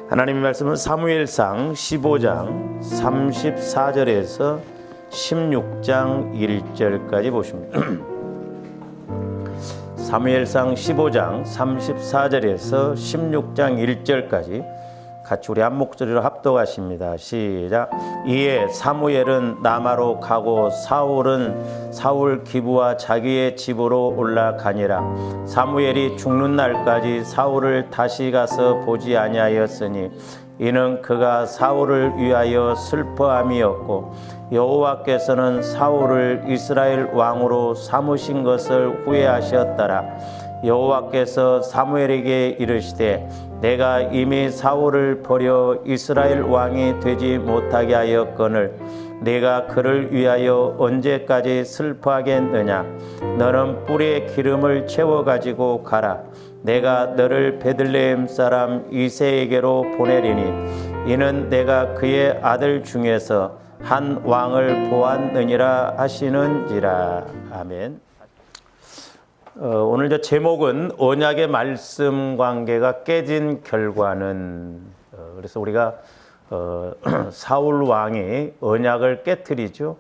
하나님의 말씀은 사무엘상 15장 34절에서 16장 1절까지 보십니다. 사무엘상 15장 34절에서 16장 1절까지 같이 우리 한 목소리로 합독하십니다. 시작. 이에 사무엘은 라마로 가고 사울은 사울 기브와 자기의 집으로 올라가니라. 사무엘이 죽는 날까지 사울을 다시 가서 보지 아니하였으니 이는 그가 사울을 위하여 슬퍼함이었고 여호와께서는 사울을 이스라엘 왕으로 삼으신 것을 후회하셨더라. 여호와께서 사무엘에게 이르시되 내가 이미 사울을 버려 이스라엘 왕이 되지 못하게 하였거늘 내가 그를 위하여 언제까지 슬퍼하겠느냐. 너는 뿔에 기름을 채워 가지고 가라. 내가 너를 베들레헴 사람 이새에게로 보내리니 이는 내가 그의 아들 중에서 한 왕을 보았느니라 하시는지라. 아멘. 오늘 제목은 언약의 말씀 관계가 깨진 결과는, 그래서 우리가 사울 왕이 언약을 깨트리죠.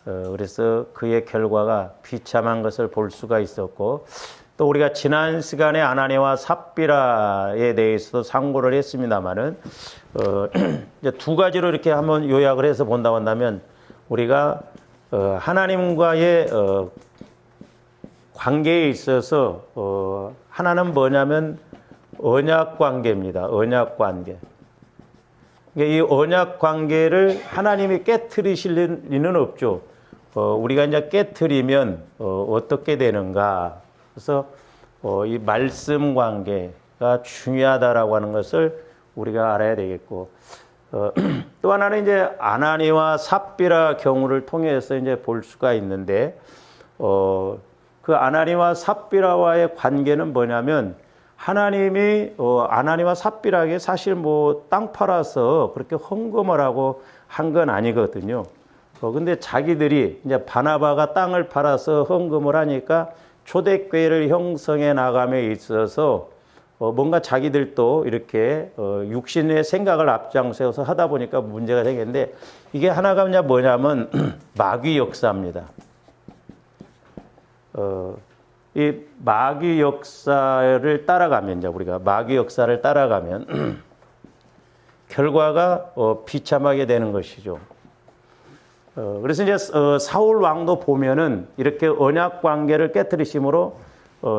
그래서 그의 결과가 비참한 것을 볼 수가 있었고, 또 우리가 지난 시간에 아나니와 삽비라에 대해서도 상고를 했습니다만은 이제 두 가지로 이렇게 한번 요약을 해서 본다고 한다면, 우리가 하나님과의 관계에 있어서 하나는 뭐냐면 언약 관계입니다. 언약 관계. 이 언약 관계를 하나님이 깨트리실 리는 없죠. 우리가 이제 깨트리면 어떻게 되는가. 그래서 이 말씀 관계가 중요하다라고 하는 것을 우리가 알아야 되겠고, 또 하나는 이제 아나니와 삽비라 경우를 통해서 이제 볼 수가 있는데, 그 아나니와 삽비라와의 관계는 뭐냐면, 하나님이 아나니와 삽비라에게 사실 뭐 땅 팔아서 그렇게 헌금을 하고 한 건 아니거든요. 근데 자기들이 이제 바나바가 땅을 팔아서 헌금을 하니까 초대교회를 형성해 나감에 있어서 뭔가 자기들도 이렇게 육신의 생각을 앞장서서 하다 보니까 문제가 생겼는데, 이게 하나가 뭐냐면 마귀 역사입니다. 이 마귀 역사를 따라가면, 이제 우리가 마귀 역사를 따라가면 결과가 비참하게 되는 것이죠. 그래서 이제 사울 왕도 보면은 이렇게 언약 관계를 깨뜨리심으로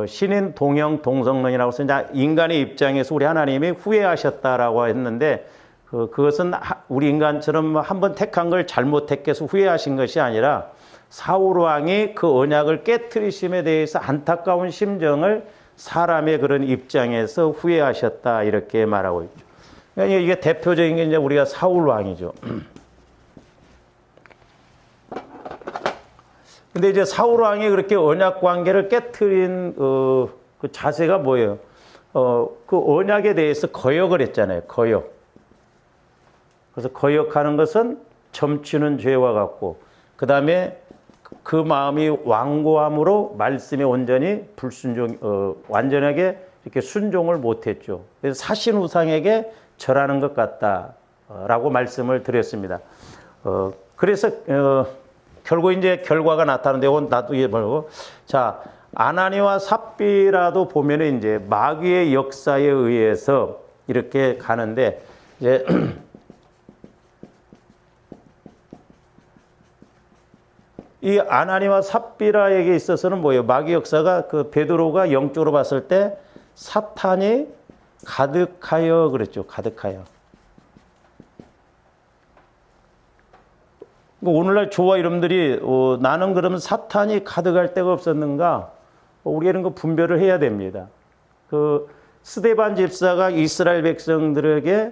신인 동형 동성론이라고 해서 이제 인간의 입장에서 우리 하나님이 후회하셨다라고 했는데, 그것은 우리 인간처럼 한번 택한 걸 잘못했겠어 후회하신 것이 아니라 사울 왕이 그 언약을 깨트리심에 대해서 안타까운 심정을 사람의 그런 입장에서 후회하셨다, 이렇게 말하고 있죠. 그러니까 이게 대표적인 게 이제 우리가 사울 왕이죠. 근데 이제 사울 왕이 그렇게 언약 관계를 깨트린 그 자세가 뭐예요? 그 언약에 대해서 거역을 했잖아요. 거역. 그래서 거역하는 것은 점치는 죄와 같고, 그 다음에 그 마음이 완고함으로 말씀에 온전히 완전하게 이렇게 순종을 못했죠. 그래서 사신 우상에게 절하는 것 같다라고 말씀을 드렸습니다. 그래서 결국 이제 결과가 나타나는데, 나도 이해 말고, 자, 아나니와 삽비라도 보면은 이제 마귀의 역사에 의해서 이렇게 가는데, 이제 이 아나니와 삽비라에게 있어서는 뭐예요? 마귀 역사가 그 베드로가 영적으로 봤을 때 사탄이 가득하여 그랬죠. 가득하여. 오늘날 저와 여러분들이 나는 그러면 사탄이 가득할 데가 없었는가? 우리는 그 분별을 해야 됩니다. 그 스데반 집사가 이스라엘 백성들에게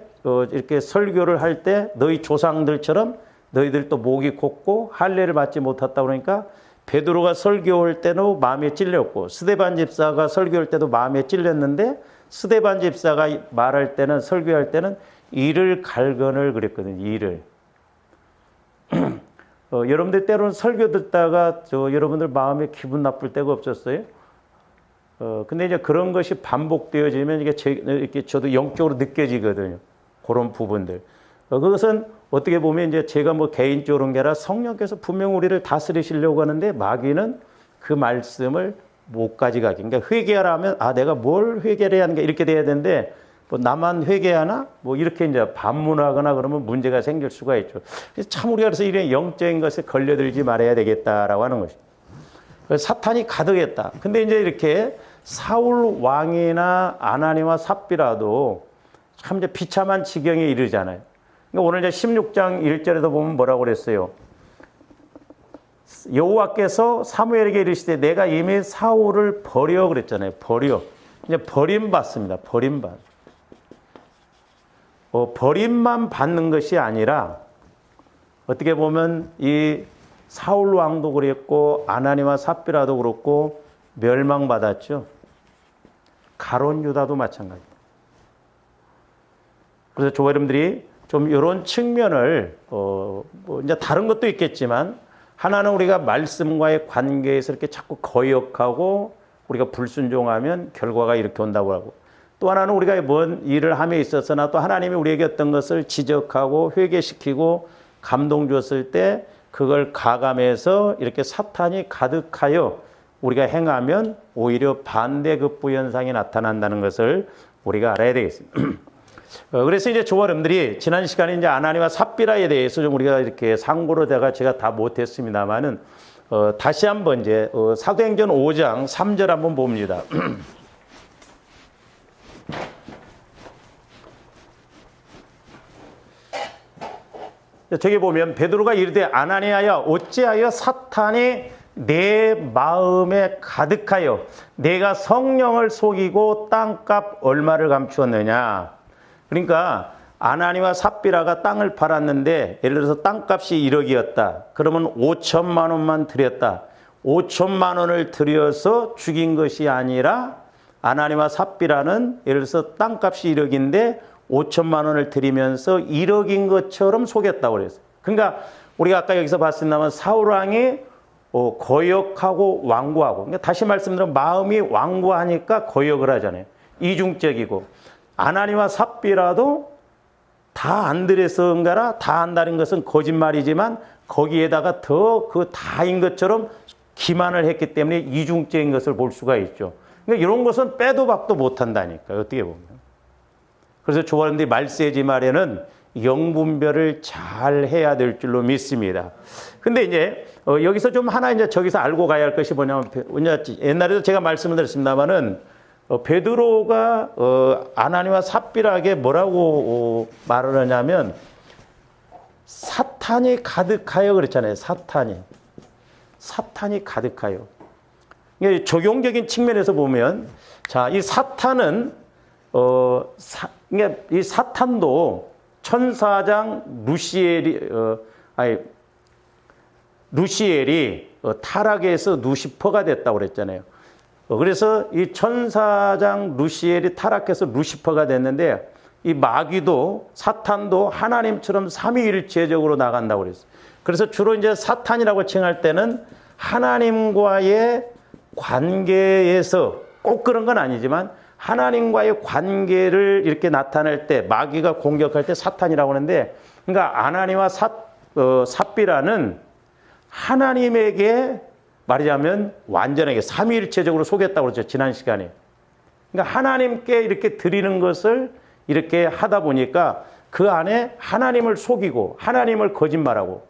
이렇게 설교를 할 때 너희 조상들처럼 너희들도 목이 곱고 할례를 받지 못했다 그러니까, 베드로가 설교할 때도 마음에 찔렸고 스데반 집사가 설교할 때도 마음에 찔렸는데, 스데반 집사가 말할 때는, 설교할 때는 이를 갈건을 그랬거든요. 이를. 여러분들 때로는 설교 듣다가 여러분들 마음에 기분 나쁠 때가 없었어요? 근데 이제 그런 것이 반복되어지면 이게 저도 영적으로 느껴지거든요. 그런 부분들. 그것은 어떻게 보면 이제 제가 뭐 개인적으로 그런 게 아니라 성령께서 분명 우리를 다스리시려고 하는데 마귀는 그 말씀을 못 가져가게. 그러니까 회개하라 하면 아 내가 뭘 회개를 해야 하는가 이렇게 돼야 되는데 뭐 나만 회개하나 뭐 이렇게 이제 반문하거나 그러면 문제가 생길 수가 있죠. 그래서 참 우리가 그래서 이런 영적인 것에 걸려들지 말아야 되겠다라고 하는 것이죠. 사탄이 가득했다. 근데 이제 이렇게 사울 왕이나 아나니와 삽비라도 참 이제 비참한 지경에 이르잖아요. 그러니까 오늘 이제 16장 1절에도 보면 뭐라고 그랬어요? 여호와께서 사무엘에게 이르시되 내가 이미 사울을 버려 그랬잖아요. 버려. 이제 버림받습니다. 버림받. 버림만 받는 것이 아니라 어떻게 보면 이 사울 왕도 그랬고 아나니와 삽비라도 그렇고 멸망받았죠. 가론 유다도 마찬가지입니다. 그래서 저 여러분들이 좀 이런 측면을 뭐 이제 다른 것도 있겠지만 하나는 우리가 말씀과의 관계에서 이렇게 자꾸 거역하고 우리가 불순종하면 결과가 이렇게 온다고 하고 또 하나는 우리가 뭔 일을 함에 있어서나 또 하나님이 우리에게 어떤 것을 지적하고 회개시키고 감동 줬을 때 그걸 가감해서 이렇게 사탄이 가득하여 우리가 행하면 오히려 반대급부 현상이 나타난다는 것을 우리가 알아야 되겠습니다. 그래서 이제 저와 여러분들이 지난 시간에 이제 아나니와 삽비라에 대해서 좀 우리가 이렇게 상고로 제가 다 못했습니다만은 다시 한번 이제 사도행전 5장 3절 한번 봅니다. 저기 보면 베드로가 이르되 아나니아야 어찌하여 사탄이 내 마음에 가득하여 내가 성령을 속이고 땅값 얼마를 감추었느냐. 그러니까 아나니와 삽비라가 땅을 팔았는데 예를 들어서 땅값이 1억이었다. 그러면 5천만 원만 들였다. 5천만 원을 들여서 죽인 것이 아니라 아나니와 삽비라는 예를 들어서 땅값이 1억인데 5천만 원을 들이면서 1억인 것처럼 속였다고 그랬어요. 그러니까 우리가 아까 여기서 봤습니다만 사울왕이 거역하고 완고하고 그러니까 다시 말씀드리면 마음이 완고하니까 거역을 하잖아요. 이중적이고 아나니와 삽비라도 다 안 들여서인가라 다 안다는 것은 거짓말이지만 거기에다가 더 그 다인 것처럼 기만을 했기 때문에 이중적인 것을 볼 수가 있죠. 그러니까 이런 것은 빼도 박도 못한다니까요. 어떻게 보면. 그래서 조원들이 말세지 말에는 영분별을 잘 해야 될 줄로 믿습니다. 근데 이제 여기서 좀 하나 이제 저기서 알고 가야 할 것이 뭐냐면 옛날에도 제가 말씀을 드렸습니다만은 베드로가 아나니와 삽비라에게 뭐라고 말을 하냐면 사탄이 가득하여 그랬잖아요. 사탄이 가득하여. 적용적인 측면에서 보면 자, 이 사탄은 이 사탄도 천사장 루시엘이 타락해서 루시퍼가 됐다고 그랬잖아요. 그래서 이 천사장 루시엘이 타락해서 루시퍼가 됐는데 이 마귀도 사탄도 하나님처럼 삼위일체적으로 나간다고 그랬어요. 그래서 주로 이제 사탄이라고 칭할 때는 하나님과의 관계에서 꼭 그런 건 아니지만 하나님과의 관계를 이렇게 나타낼 때 마귀가 공격할 때 사탄이라고 하는데 그러니까 아나니와 삽비라는 하나님에게 말하자면 완전하게 삼위일체적으로 속였다고 그랬죠. 지난 시간에. 그러니까 하나님께 이렇게 드리는 것을 이렇게 하다 보니까 그 안에 하나님을 속이고 하나님을 거짓말하고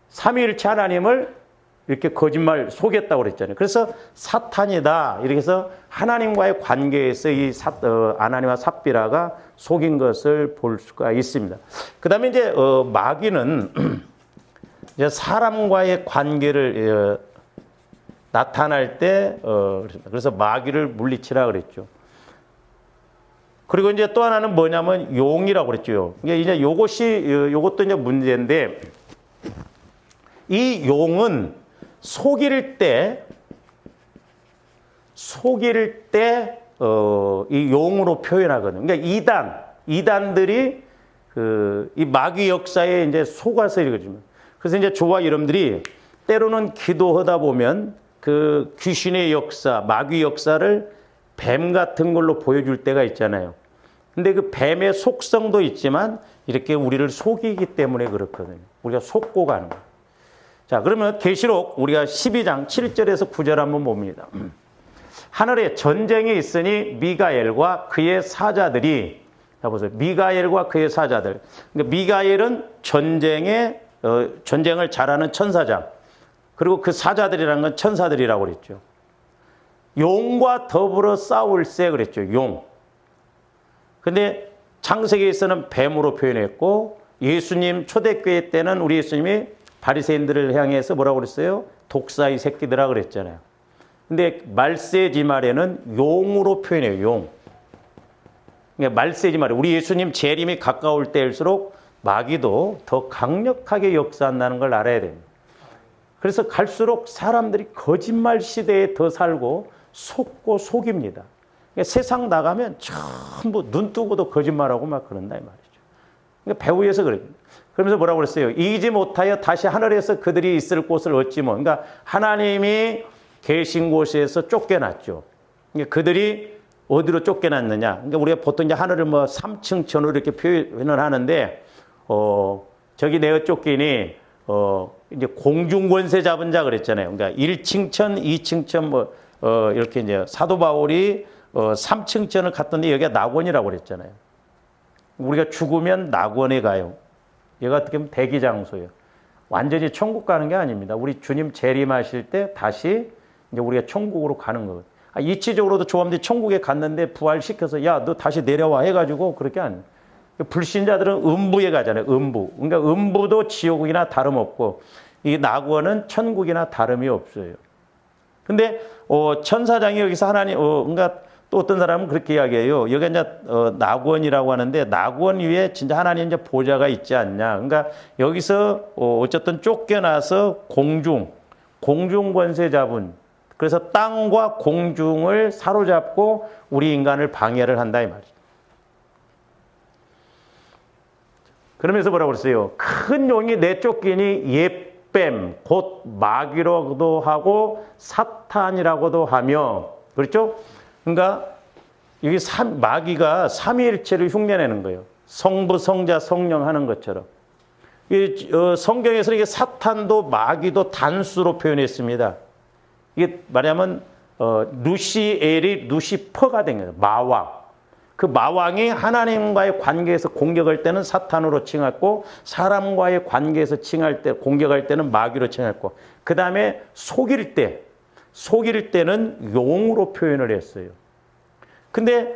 삼위일체 하나님을 이렇게 거짓말 속였다고 그랬잖아요. 그래서 사탄이다. 이렇게 해서 하나님과의 관계에서 이 아나니와 삽비라가 속인 것을 볼 수가 있습니다. 그 다음에 이제 마귀는 이제 사람과의 관계를 나타날 때 그래서 마귀를 물리치라 그랬죠. 그리고 이제 또 하나는 뭐냐면 용이라고 그랬죠. 이제 요것도 이제 문제인데 이 용은 속일 때 이 용으로 표현하거든요. 그러니까 이단들이 이 마귀 역사에 이제 속아서 이러거든요. 그래서 이제 저와 여러분들이 때로는 기도하다 보면 그 귀신의 역사, 마귀 역사를 뱀 같은 걸로 보여줄 때가 있잖아요. 근데 그 뱀의 속성도 있지만 이렇게 우리를 속이기 때문에 그렇거든요. 우리가 속고 가는 거예요. 자, 그러면 계시록 우리가 12장 7절에서 9절 한번 봅니다. 하늘에 전쟁이 있으니 미가엘과 그의 사자들이, 자 보세요. 미가엘과 그의 사자들. 그러니까 미가엘은 전쟁을 잘하는 천사장. 그리고 그 사자들이라는 건 천사들이라고 그랬죠. 용과 더불어 싸울세 그랬죠. 용. 근데 창세기에서는 뱀으로 표현했고, 예수님 초대교회 때는 우리 예수님이 바리새인들을 향해서 뭐라고 그랬어요? 독사의 새끼들아 그랬잖아요. 근데 말세지말에는 용으로 표현해요. 용. 그러니까 말세지말에 우리 예수님 재림이 가까울 때일수록 마귀도 더 강력하게 역사한다는 걸 알아야 됩니다. 그래서 갈수록 사람들이 거짓말 시대에 더 살고 속고 속입니다. 그러니까 세상 나가면 전부 눈 뜨고도 거짓말하고 막 그런다 이 말이죠. 그러니까 배후에서 그래요. 그러면서 뭐라고 그랬어요? 이기지 못하여 다시 하늘에서 그들이 있을 곳을 얻지 뭐. 그러니까 하나님이 계신 곳에서 쫓겨났죠. 그러니까 그들이 어디로 쫓겨났느냐? 그러니까 우리가 보통 이제 하늘을 뭐 3층 전으로 이렇게 표현을 하는데, 저기 내어 쫓기니, 이제 공중 권세 잡은 자 그랬잖아요. 그러니까 1층 천, 2층 천 이렇게 이제 사도 바울이 3층 천을 갔던데 여기가 낙원이라고 그랬잖아요. 우리가 죽으면 낙원에 가요. 여기가 어떻게 보면 대기 장소예요. 완전히 천국 가는 게 아닙니다. 우리 주님 재림하실 때 다시 이제 우리가 천국으로 가는 거예요. 이치적으로도 조합들이 천국에 갔는데 부활시켜서 야, 너 다시 내려와 해가지고 그렇게 안 해요. 불신자들은 음부에 가잖아요. 음부. 그러니까 음부도 지옥이나 다름없고 이 낙원은 천국이나 다름이 없어요. 근데 천사장이 여기서 하나님 그러니까 또 어떤 사람은 그렇게 이야기해요. 여기가 이제 낙원이라고 하는데 낙원 위에 진짜 하나님 이제 보좌가 있지 않냐. 그러니까 여기서 어쨌든 쫓겨나서 공중 권세 잡은, 그래서 땅과 공중을 사로잡고 우리 인간을 방해를 한다 이 말이죠. 그러면서 뭐라고 그랬어요? 큰 용이 내쫓기니 옛뱀 곧 마귀라고도 하고 사탄이라고도 하며, 그렇죠? 그러니까 여기 마귀가 삼위일체를 흉내내는 거예요. 성부, 성자, 성령 하는 것처럼. 성경에서는 이게 사탄도 마귀도 단수로 표현했습니다. 이게 말하면 루시엘이 루시퍼가 된 거예요. 마왕. 그 마왕이 하나님과의 관계에서 공격할 때는 사탄으로 칭했고, 사람과의 관계에서 공격할 때는 마귀로 칭했고, 그 다음에 속일 때는 용으로 표현을 했어요. 근데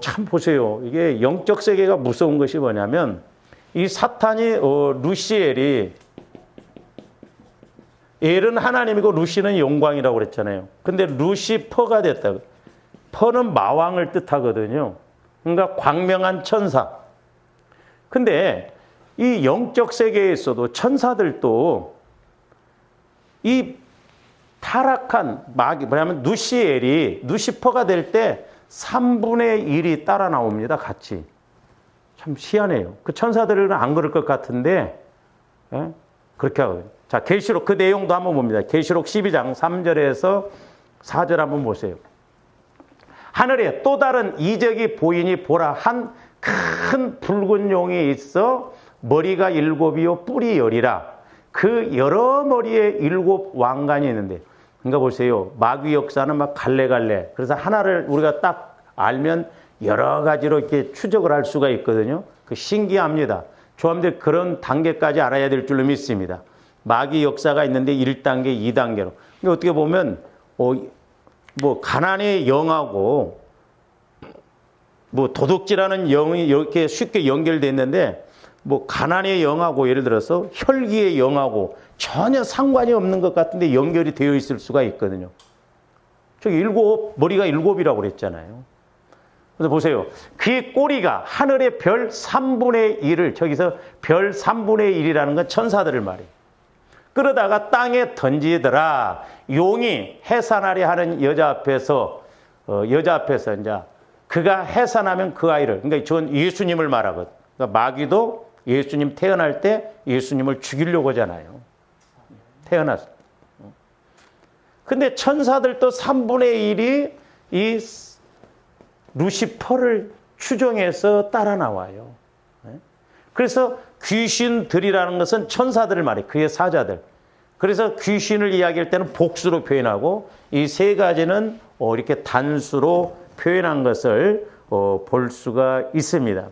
참 보세요. 이게 영적 세계가 무서운 것이 뭐냐면, 이 사탄이 루시엘이, 엘은 하나님이고 루시는 영광이라고 그랬잖아요. 근데 루시퍼가 됐다. 퍼는 마왕을 뜻하거든요. 그러니까 광명한 천사. 근데 이 영적 세계에서도 천사들도 이 타락한 마귀, 뭐냐면 루시퍼가 될 때 3분의 1이 따라 나옵니다. 같이. 참 희한해요. 그 천사들은 안 그럴 것 같은데, 예? 그렇게 하거든요. 자, 계시록 그 내용도 한번 봅니다. 계시록 12장 3절에서 4절 한번 보세요. 하늘에 또 다른 이적이 보이니 보라, 한 큰 붉은 용이 있어 머리가 7이요 뿔이 10이라. 그 여러 머리에 7 왕관이 있는데, 그러니까 보세요. 마귀 역사는 막 갈래갈래. 그래서 하나를 우리가 딱 알면 여러 가지로 이렇게 추적을 할 수가 있거든요. 그 신기합니다. 조합들 그런 단계까지 알아야 될 줄로 믿습니다. 마귀 역사가 있는데 1단계, 2단계로. 그러니까 어떻게 보면 뭐 가난의 영하고 뭐 도둑질하는 영이 이렇게 쉽게 연결됐는데, 뭐 가난의 영하고 예를 들어서 혈기의 영하고 전혀 상관이 없는 것 같은데 연결이 되어 있을 수가 있거든요. 저기 머리가 7이라고 그랬잖아요. 그래서 보세요. 그의 꼬리가 하늘의 별 3분의 1을, 저기서 별 3분의 1이라는 건 천사들을 말해요. 그러다가 땅에 던지더라. 용이 해산하려 하는 여자 앞에서 이제 그가 해산하면 그 아이를, 그러니까 전 예수님을 말하거든. 그러니까 마귀도 예수님 태어날 때 예수님을 죽이려고 하잖아요. 태어났어. 근데 천사들도 3분의 1이 이 루시퍼를 추정해서 따라 나와요. 그래서 귀신들이라는 것은 천사들을 말해, 그의 사자들. 그래서 귀신을 이야기할 때는 복수로 표현하고 이 세 가지는 이렇게 단수로 표현한 것을 볼 수가 있습니다.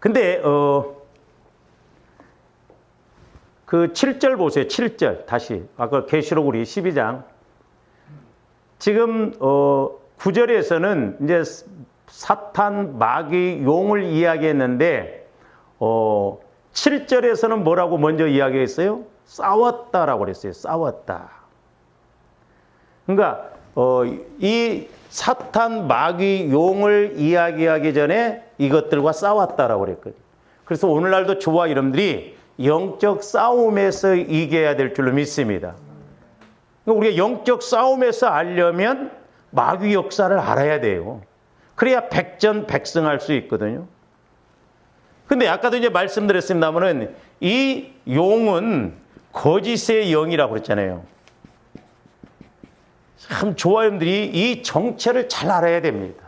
근데 그 7절 보세요. 7절 다시 아까 계시록 우리 12장 지금 9절에서는 이제 사탄, 마귀, 용을 이야기했는데 7절에서는 뭐라고 먼저 이야기했어요? 싸웠다라고 그랬어요. 싸웠다. 그러니까 이 사탄, 마귀, 용을 이야기하기 전에 이것들과 싸웠다라고 그랬거든요. 그래서 오늘날도 저와 여러분들이 영적 싸움에서 이겨야 될 줄로 믿습니다. 우리가 영적 싸움에서 알려면 마귀 역사를 알아야 돼요. 그래야 백전백승할 수 있거든요. 근데 아까도 이제 말씀드렸습니다만은 이 용은 거짓의 영이라고 그랬잖아요. 참 저와 여러분들이 이 정체를 잘 알아야 됩니다.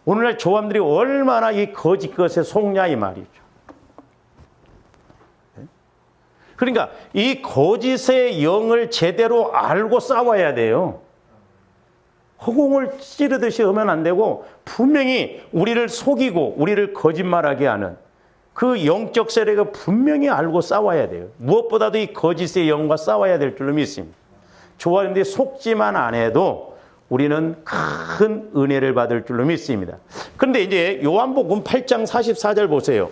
오늘날 조함들이 얼마나 이 거짓 것에 속냐 이 말이죠. 그러니까 이 거짓의 영을 제대로 알고 싸워야 돼요. 허공을 찌르듯이 하면 안 되고 분명히 우리를 속이고 우리를 거짓말하게 하는 그 영적 세력을 분명히 알고 싸워야 돼요. 무엇보다도 이 거짓의 영과 싸워야 될 줄로 믿습니다. 저와 여러분들이 속지만 안 해도 우리는 큰 은혜를 받을 줄로 믿습니다. 그런데 이제 요한복음 8장 44절 보세요.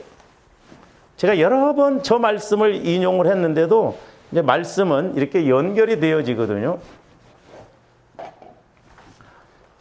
제가 여러 번 저 말씀을 인용을 했는데도 이제 말씀은 이렇게 연결이 되어지거든요.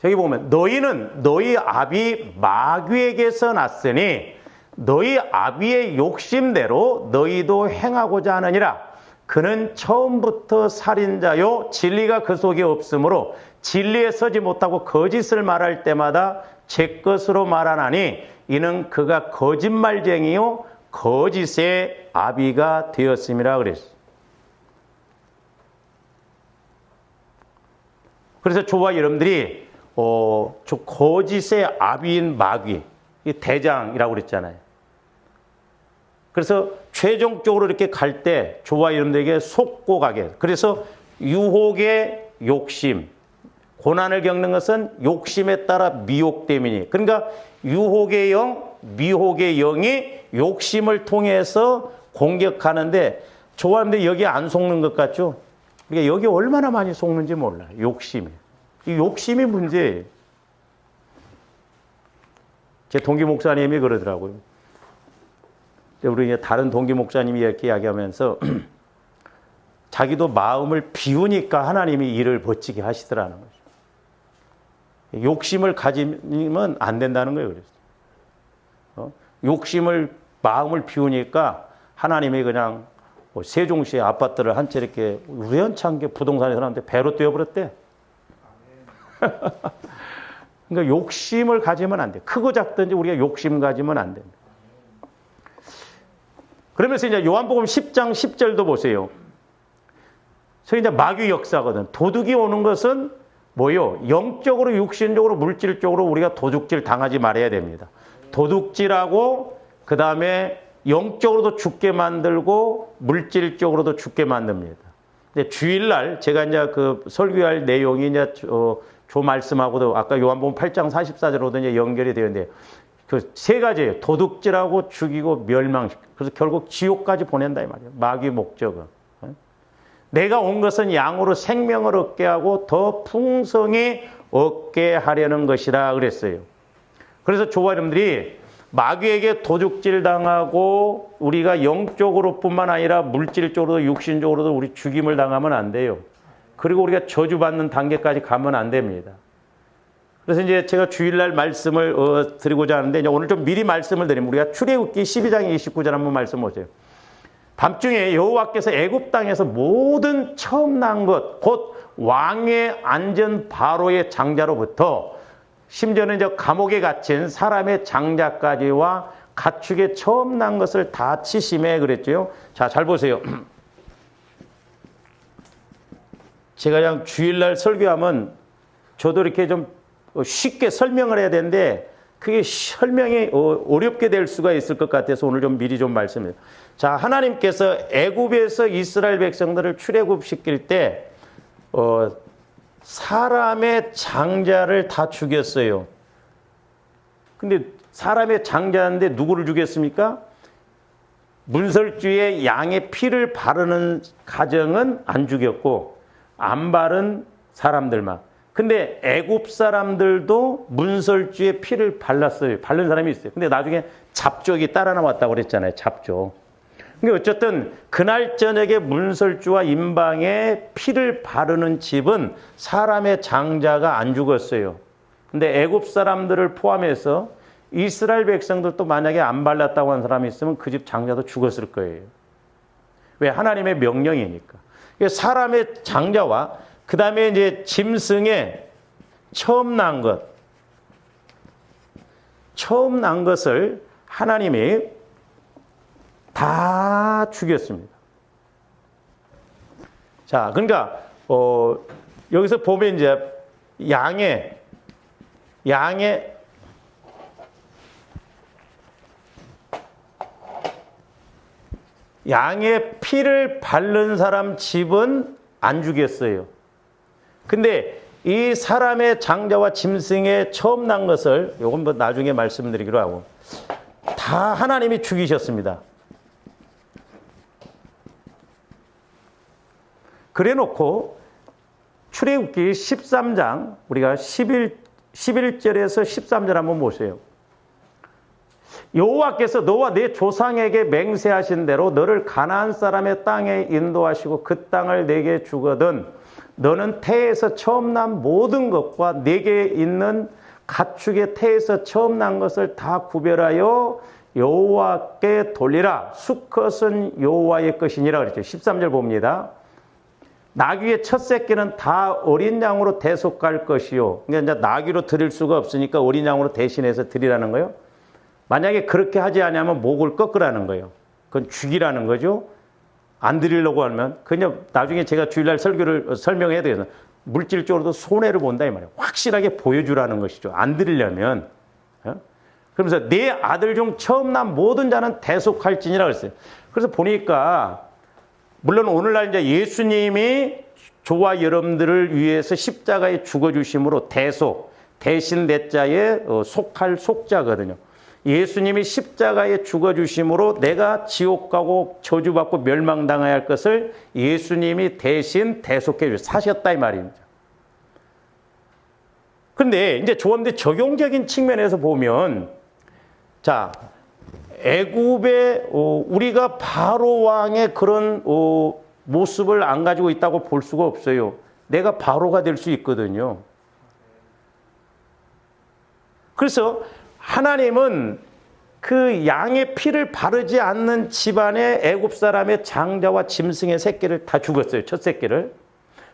여기 보면 너희는 너희 아비 마귀에게서 났으니 너희 아비의 욕심대로 너희도 행하고자 하느니라. 그는 처음부터 살인자요 진리가 그 속에 없으므로 진리에 서지 못하고 거짓을 말할 때마다 제 것으로 말하나니 이는 그가 거짓말쟁이요 거짓의 아비가 되었음이라 그랬어요. 그래서 저와 여러분들이 저 거짓의 아비인 마귀, 이 대장이라고 그랬잖아요. 그래서 최종적으로 이렇게 갈 때 저와 여러분들에게 속고 가게. 그래서 유혹의 욕심, 고난을 겪는 것은 욕심에 따라 미혹됨이니. 그러니까 유혹의 영, 미혹의 영이 욕심을 통해서 공격하는데 저와 여러분들 여기 안 속는 것 같죠? 그러니까 여기 얼마나 많이 속는지 몰라요. 욕심이. 이 욕심이 문제예요. 제 동기 목사님이 그러더라고요. 우리 다른 동기 목사님이 이렇게 이야기하면서 자기도 마음을 비우니까 하나님이 일을 멋지게 하시더라는 거죠. 욕심을 가지면 안 된다는 거예요. 그래서 욕심을 마음을 비우니까 하나님이 그냥 세종시의 아파트를 한 채 이렇게 우연찮게 부동산에 사람한테 배로 떼어버렸대. 그러니까 욕심을 가지면 안 돼. 크고 작든지 우리가 욕심 가지면 안 됩니다. 그러면서 이제 요한복음 10장 10절도 보세요. 저기 이제 마귀 역사거든. 도둑이 오는 것은 뭐요? 영적으로, 육신적으로, 물질적으로 우리가 도둑질 당하지 말아야 됩니다. 도둑질하고 그 다음에 영적으로도 죽게 만들고 물질적으로도 죽게 만듭니다. 근데 주일날 제가 이제 그 설교할 내용이 이제 저 말씀하고도 아까 요한복음 8장 44절로도 이제 연결이 되는데 그 세 가지예요. 도둑질하고 죽이고 멸망시키고. 그래서 결국 지옥까지 보낸다 이 말이에요. 마귀의 목적은. 내가 온 것은 양으로 생명을 얻게 하고 더 풍성히 얻게 하려는 것이라 그랬어요. 그래서 저와 여러분들이 마귀에게 도둑질 당하고 우리가 영적으로 뿐만 아니라 물질적으로도 육신적으로도 우리 죽임을 당하면 안 돼요. 그리고 우리가 저주받는 단계까지 가면 안 됩니다. 그래서 이제 제가 주일날 말씀을 드리고자 하는데 이제 오늘 좀 미리 말씀을 드리면 우리가 출애굽기 12장 29절 한번 말씀 보세요. 밤중에 여호와께서 애굽 땅에서 모든 처음 난 것 곧 왕에 앉은 바로의 장자로부터 심지어는 저 감옥에 갇힌 사람의 장자까지와 가축의 처음 난 것을 다 치심해 그랬죠. 자, 잘 보세요. 제가 그냥 주일날 설교하면 저도 이렇게 좀 쉽게 설명을 해야 되는데 그게 설명이 어렵게 될 수가 있을 것 같아서 오늘 좀 미리 좀 말씀해요. 자, 하나님께서 애굽에서 이스라엘 백성들을 출애굽시킬 때 사람의 장자를 다 죽였어요. 근데 사람의 장자인데 누구를 죽였습니까? 문설주에 양의 피를 바르는 가정은 안 죽였고 안 바른 사람들만. 근데 애굽 사람들도 문설주에 피를 발랐어요. 바른 사람이 있어요. 근데 나중에 잡족이 따라 나왔다고 그랬잖아요. 잡족. 근데 어쨌든 그날 저녁에 문설주와 임방에 피를 바르는 집은 사람의 장자가 안 죽었어요. 근데 애굽 사람들을 포함해서 이스라엘 백성들도 만약에 안 발랐다고 한 사람이 있으면 그 집 장자도 죽었을 거예요. 왜? 하나님의 명령이니까. 사람의 장자와 그 다음에 이제 짐승의 처음 난 것을 하나님이 다 죽였습니다. 자, 그러니까 여기서 보면 이제 양의 피를 바른 사람 집은 안 죽였어요. 근데 이 사람의 장자와 짐승의 처음 난 것을 요건 뭐 나중에 말씀드리기로 하고 다 하나님이 죽이셨습니다. 그래 놓고 출애굽기 13장 우리가 11절에서 13절 한번 보세요. 여호와께서 너와 네 조상에게 맹세하신 대로 너를 가나안 사람의 땅에 인도하시고 그 땅을 내게 주거든 너는 태에서 처음 난 모든 것과 내게 있는 가축의 태에서 처음 난 것을 다 구별하여 여호와께 돌리라. 수컷은 여호와의 것이니라 그랬죠. 13절 봅니다. 나귀의 첫 새끼는 다 어린 양으로 대속할 것이요. 그러니까 이제 나귀로 드릴 수가 없으니까 어린 양으로 대신해서 드리라는 거예요. 만약에 그렇게 하지 않으면 목을 꺾으라는 거예요. 그건 죽이라는 거죠. 안 드리려고 하면 그냥 나중에 제가 주일날 설교를 설명해야 되겠어요. 물질적으로도 손해를 본다 이 말이에요. 확실하게 보여주라는 것이죠. 안 드리려면. 그러면서 내 아들 중 처음 난 모든 자는 대속할지니라 그랬어요. 그래서 보니까 물론 오늘날 이제 예수님이 저와 여러분들을 위해서 십자가에 죽어주심으로 대신 내 자에 속할 속자거든요. 예수님이 십자가에 죽어주심으로 내가 지옥 가고 저주받고 멸망당해야 할 것을 예수님이 대신 대속해 사셨다 이 말입니다. 그런데 이제 조언데 적용적인 측면에서 보면 자 애굽에 우리가 바로 왕의 그런 모습을 안 가지고 있다고 볼 수가 없어요. 내가 바로가 될 수 있거든요. 그래서 하나님은 그 양의 피를 바르지 않는 집안의 애굽 사람의 장자와 짐승의 새끼를 다 죽었어요. 첫 새끼를.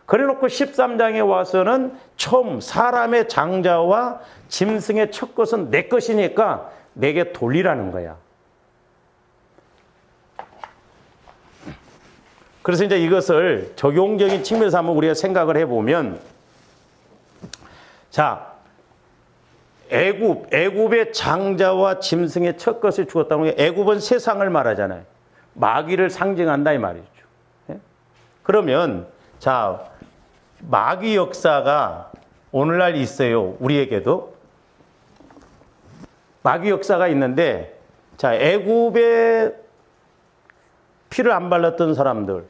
그래놓고 13장에 와서는 처음 사람의 장자와 짐승의 첫 것은 내 것이니까 내게 돌리라는 거야. 그래서 이제 이것을 적용적인 측면에서 한번 우리가 생각을 해보면 자 애굽의 장자와 짐승의 첫 것을 죽었다는 게 애굽은 세상을 말하잖아요. 마귀를 상징한다 이 말이죠. 그러면 자 마귀 역사가 오늘날 있어요. 우리에게도 마귀 역사가 있는데 자 애굽의 피를 안 발랐던 사람들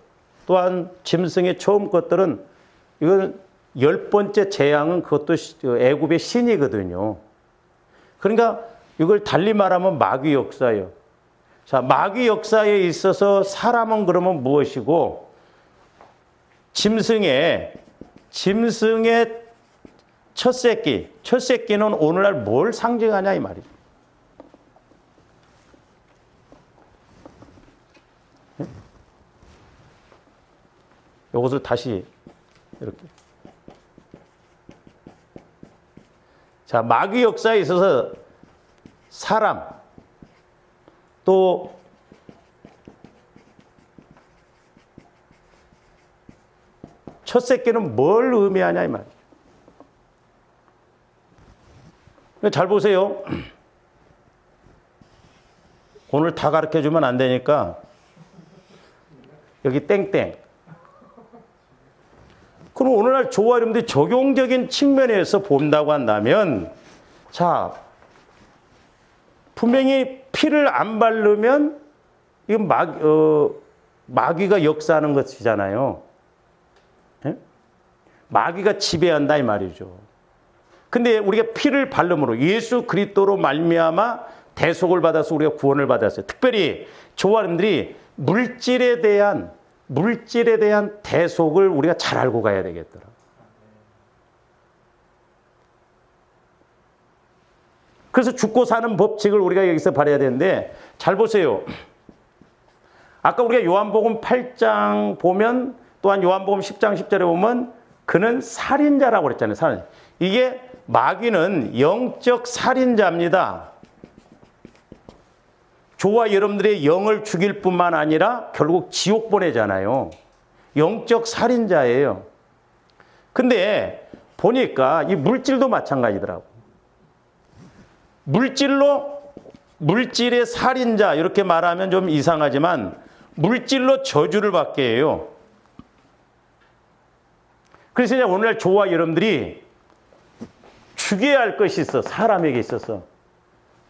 또한 짐승의 처음 것들은 이건 10번째 재앙은 그것도 애굽의 신이거든요. 그러니까 이걸 달리 말하면 마귀 역사예요. 자, 마귀 역사에 있어서 사람은 그러면 무엇이고 짐승의 첫 새끼는 오늘날 뭘 상징하냐 이 말이죠. 이것을 다시 이렇게 자, 마귀 역사에 있어서 사람 또 첫 새끼는 뭘 의미하냐 이 말이죠. 잘 보세요. 오늘 다 가르쳐주면 안 되니까 여기 땡땡. 그럼 오늘날 저와 여러분들이 적용적인 측면에서 본다고 한다면, 자, 분명히 피를 안 바르면 이건 마귀가 역사하는 것이잖아요. 예? 마귀가 지배한다 이 말이죠. 근데 우리가 피를 바름으로 예수 그리스도로 말미암아 대속을 받아서 우리가 구원을 받았어요. 특별히 저와 여러분들이 물질에 대한 대속을 우리가 잘 알고 가야 되겠더라. 그래서 죽고 사는 법칙을 우리가 여기서 발해야 되는데, 잘 보세요. 아까 우리가 요한복음 8장 보면, 또한 요한복음 10장 10절에 보면 그는 살인자라고 그랬잖아요. 살인. 이게 마귀는 영적 살인자입니다. 저와 여러분들의 영을 죽일 뿐만 아니라 결국 지옥 보내잖아요. 영적 살인자예요. 근데 보니까 이 물질도 마찬가지더라고. 물질의 살인자 이렇게 말하면 좀 이상하지만 물질로 저주를 받게 해요. 그래서 이제 오늘날 저와 여러분들이 죽여야 할 것이 있어. 사람에게 있어서.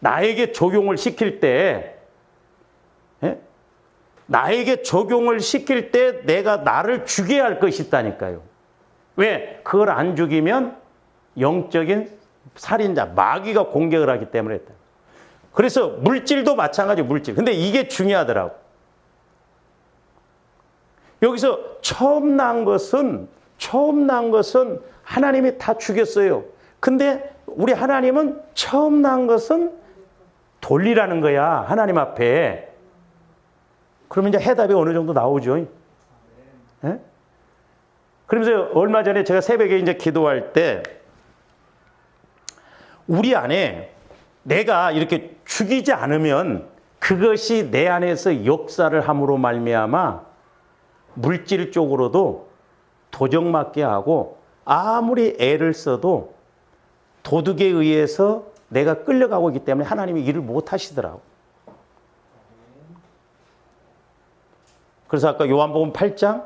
나에게 적용을 시킬 때, 나에게 적용을 시킬 때 내가 나를 죽여야 할 것이 있다니까요. 왜? 그걸 안 죽이면 영적인 살인자, 마귀가 공격을 하기 때문에 했다. 그래서 물질도 마찬가지 물질. 근데 이게 중요하더라고. 여기서 처음 난 것은 하나님이 다 죽였어요. 근데 우리 하나님은 처음 난 것은 돌리라는 거야. 하나님 앞에. 그러면 이제 해답이 어느 정도 나오죠. 네? 그러면서 얼마 전에 제가 새벽에 이제 기도할 때 우리 안에 내가 이렇게 죽이지 않으면 그것이 내 안에서 역사를 함으로 말미암아 물질 쪽으로도 도적맞게 하고 아무리 애를 써도 도둑에 의해서 내가 끌려가고 있기 때문에 하나님이 일을 못 하시더라고. 그래서 아까 요한복음 8장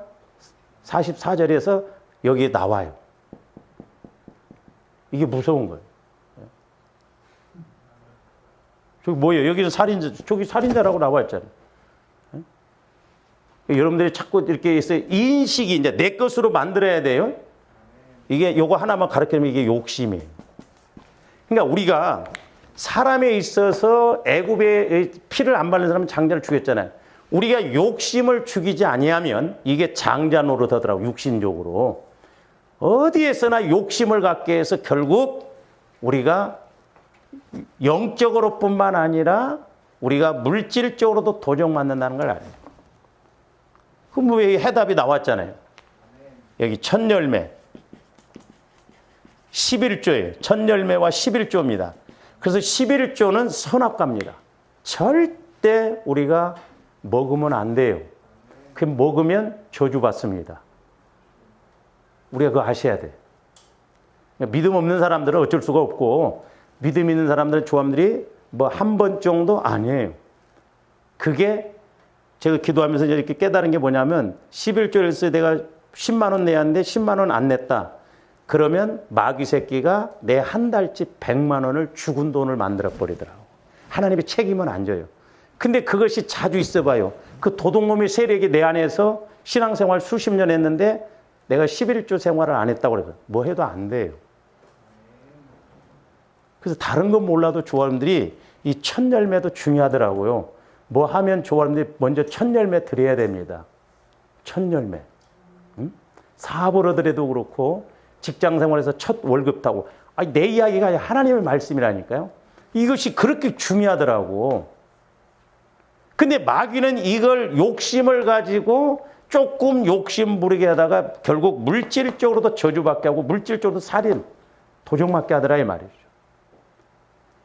44절에서 여기에 나와요. 이게 무서운 거예요. 저기 뭐예요? 여기는 살인자, 저기 살인자라고 나와 있잖아요. 여러분들이 자꾸 이렇게 있어요. 인식이 이제 내 것으로 만들어야 돼요. 이게 요거 하나만 가르치면 이게 욕심이에요. 그러니까 우리가 사람에 있어서 애굽에 피를 안 바르는 사람은 장자를 죽였잖아요. 우리가 욕심을 죽이지 아니하면 이게 장자 노릇하더라고. 육신적으로. 어디에서나 욕심을 갖게 해서 결국 우리가 영적으로 뿐만 아니라 우리가 물질적으로도 도적맞는다는 걸 알아요. 그럼 왜 해답이 나왔잖아요. 여기 첫 열매 11조예요. 첫 열매와 11조입니다. 그래서 11조는 선악과입니다. 절대 우리가 먹으면 안 돼요. 그 먹으면 저주받습니다. 우리가 그거 아셔야 돼. 믿음 없는 사람들은 어쩔 수가 없고 믿음 있는 사람들은 조함들이 뭐 한 번 정도 아니에요. 그게 제가 기도하면서 이렇게 깨달은 게 뭐냐면 11조에서 내가 10만 원 내야 하는데 10만 원 안 냈다. 그러면 마귀 새끼가 내 한 달치 100만 원을 죽은 돈을 만들어 버리더라고. 하나님이 책임은 안 져요. 근데 그것이 자주 있어 봐요. 그 도둑놈의 세력이 내 안에서 신앙생활 수십 년 했는데 내가 11조 생활을 안 했다고 그래서 뭐 해도 안 돼요. 그래서 다른 건 몰라도 조화님들이 이 첫 열매도 중요하더라고요. 뭐 하면 조화님들이 먼저 첫 열매 드려야 됩니다. 첫 열매. 사업을 하더라도 그렇고 직장 생활에서 첫 월급 타고. 아니, 내 이야기가 하나님의 말씀이라니까요. 이것이 그렇게 중요하더라고. 근데 마귀는 이걸 욕심을 가지고 조금 욕심 부리게 하다가 결국 물질적으로도 저주받게 하고 물질적으로도 살인, 도적맞게 하더라 이 말이죠.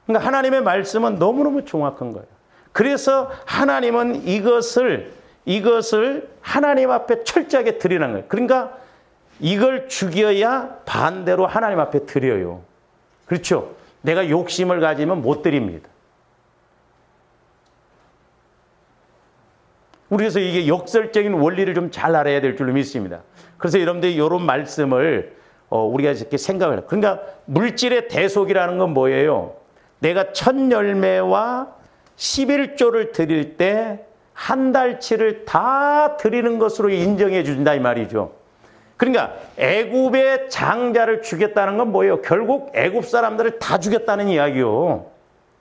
그러니까 하나님의 말씀은 너무너무 정확한 거예요. 그래서 하나님은 이것을 하나님 앞에 철저하게 드리는 거예요. 그러니까 이걸 죽여야 반대로 하나님 앞에 드려요. 그렇죠? 내가 욕심을 가지면 못 드립니다. 그래서 이게 역설적인 원리를 좀 잘 알아야 될 줄로 믿습니다. 그래서 여러분들이 이런 말씀을 우리가 이렇게 생각을 해요. 그러니까 물질의 대속이라는 건 뭐예요? 내가 첫 열매와 11조를 드릴 때 한 달치를 다 드리는 것으로 인정해 준다 이 말이죠. 그러니까 애굽의 장자를 주겠다는 건 뭐예요? 결국 애굽 사람들을 다 주겠다는 이야기요.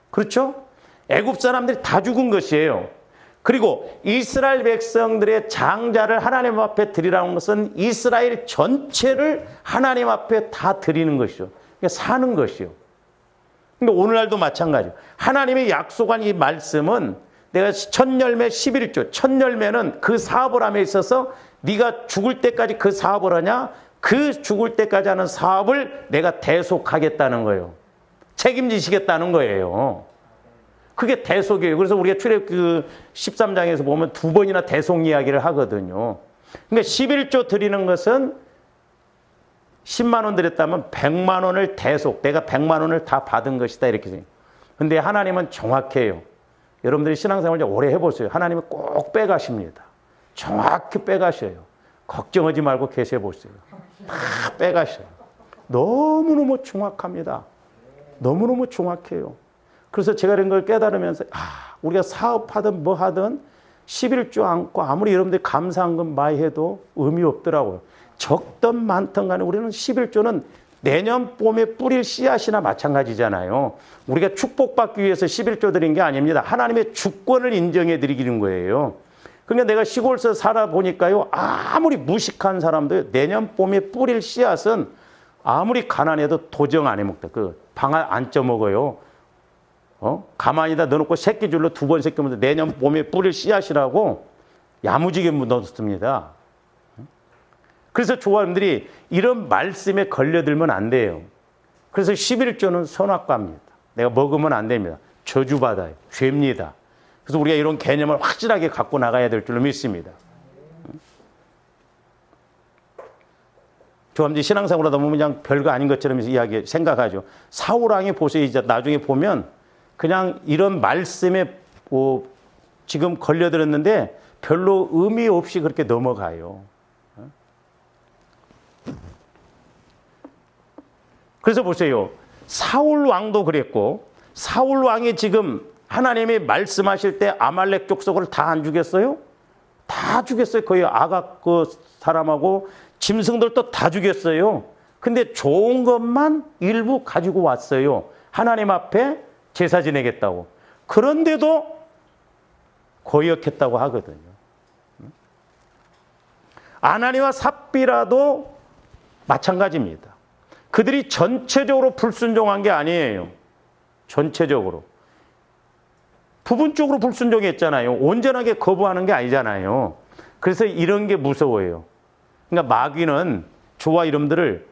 그렇죠? 애굽 사람들이 다 죽은 것이에요. 그리고 이스라엘 백성들의 장자를 하나님 앞에 드리라는 것은 이스라엘 전체를 하나님 앞에 다 드리는 것이죠. 그러니까 사는 것이요. 그러니까 오늘날도 마찬가지예요. 하나님의 약속한 이 말씀은 내가 첫 열매 11조, 첫 열매는 그 사업을 함에 있어서 네가 죽을 때까지 그 사업을 하냐? 그 죽을 때까지 하는 사업을 내가 대속하겠다는 거예요. 책임지시겠다는 거예요. 그게 대속이에요. 그래서 우리가 출애굽 13장에서 보면 2번이나 대속 이야기를 하거든요. 그러니까 11조 드리는 것은 10만 원 드렸다면 100만 원을 대속, 내가 100만 원을 다 받은 것이다 이렇게 생각해요. 근데 하나님은 정확해요. 여러분들이 신앙생활 좀 오래 해보세요. 하나님은 꼭 빼가십니다. 정확히 빼가셔요. 걱정하지 말고 계셔 보세요. 다 빼가셔요. 너무너무 정확합니다. 너무너무 정확해요. 그래서 제가 이런 걸 깨달으면서 우리가 사업하든 뭐 하든 11조 않고 아무리 여러분들이 감사한 건 많이 해도 의미 없더라고요. 적든 많든 간에 우리는 11조는 내년 봄에 뿌릴 씨앗이나 마찬가지잖아요. 우리가 축복받기 위해서 11조 드린 게 아닙니다. 하나님의 주권을 인정해 드리는 거예요. 그러니까 내가 시골에서 살아보니까요. 아무리 무식한 사람도 내년 봄에 뿌릴 씨앗은 아무리 가난해도 도정 안 해먹다. 그 방 안 쪄먹어요. 가만히다 넣어놓고 새끼줄로 2번 새끼면 내년 봄에 뿌릴 씨앗이라고 야무지게 묻어뒀습니다. 그래서 조화님들이 이런 말씀에 걸려들면 안 돼요. 그래서 11조는 선악과입니다. 내가 먹으면 안 됩니다. 저주받아요. 죄입니다. 그래서 우리가 이런 개념을 확실하게 갖고 나가야 될 줄로 믿습니다. 조화님들이 신앙생활 하다 보면 그냥 별거 아닌 것처럼 생각하죠. 사울왕이 보세요. 이제 나중에 보면 그냥 이런 말씀에 지금 걸려들었는데 별로 의미 없이 그렇게 넘어가요. 그래서 보세요. 사울 왕도 그랬고 사울 왕이 지금 하나님이 말씀하실 때 아말렉 족속을 다 안 죽였어요? 다 죽였어요. 거의 아각 그 사람하고 짐승들도 다 죽였어요. 근데 좋은 것만 일부 가지고 왔어요. 하나님 앞에 제사 지내겠다고. 그런데도 거역했다고 하거든요. 아나니와 삽비라도 마찬가지입니다. 그들이 전체적으로 불순종한 게 아니에요. 전체적으로. 부분적으로 불순종했잖아요. 온전하게 거부하는 게 아니잖아요. 그래서 이런 게 무서워요. 그러니까 마귀는 저와 이름들을